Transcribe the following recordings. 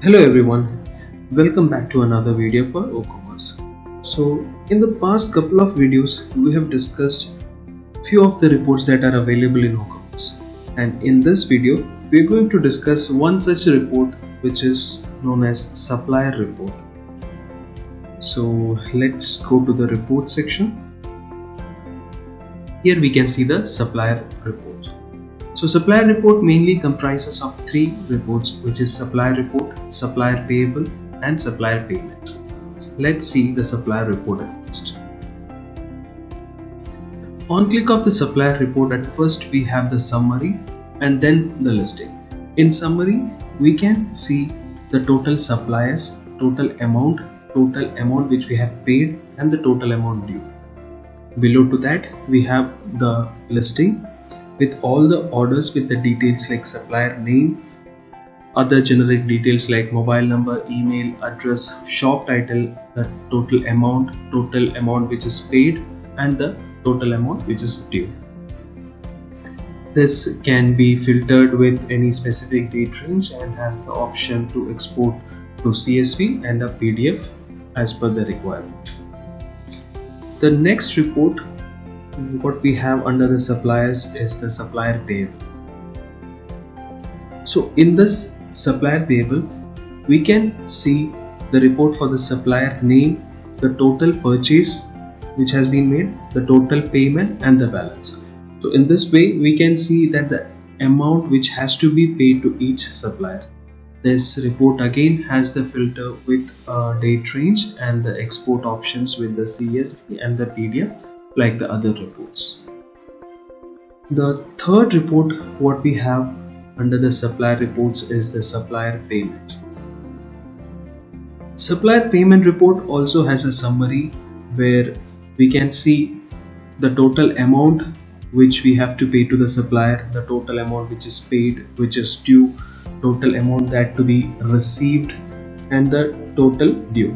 Hello everyone, welcome back to another video for OCommerce. So in the past couple of videos we have discussed few of the reports that are available in OCommerce, and in this video we are going to discuss one such report which is known as supplier report. So let's go to the report section. Here we can see the supplier report. So supplier report mainly comprises of three reports, which is supplier report, supplier payable and supplier payment. Let's see the supplier report at first. On click of the supplier report, at first we have the summary and then the listing. In summary, we can see the total suppliers, total amount which we have paid and the total amount due. Below to that we have the listing with all the orders with the details like supplier name, other generic details like mobile number, email, address, shop title, the total amount which is paid and the total amount which is due. This can be filtered with any specific date range and has the option to export to CSV and a PDF as per the requirement. The next report what we have under the suppliers is the supplier payable. So in this supplier payable, we can see the report for the supplier name, the total purchase which has been made, the total payment and the balance. So in this way we can see that the amount which has to be paid to each supplier. This report again has the filter with date range and the export options with the CSV and the PDF like the other reports. The third report what we have under the supplier reports is the supplier payment. Supplier payment report also has a summary where we can see the total amount which we have to pay to the supplier, the total amount which is paid, which is due, total amount that to be received and the total due.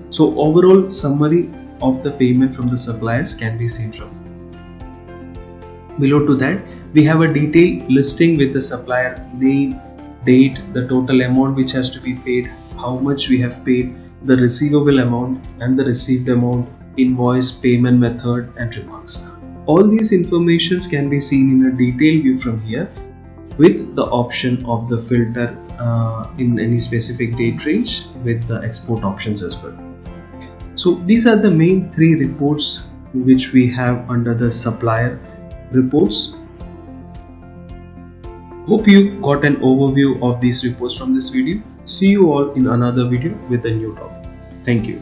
So overall summary of the payment from the suppliers can be seen from here. Below to that we have a detailed listing with the supplier name, date, the total amount which has to be paid, how much we have paid, the receivable amount and the received amount, invoice, payment method and remarks. All these informations can be seen in a detailed view from here with the option of the filter in any specific date range with the export options as well. So these are the main three reports which we have under the supplier reports. Hope you got an overview of these reports from this video. See you all in another video with a new topic. Thank you.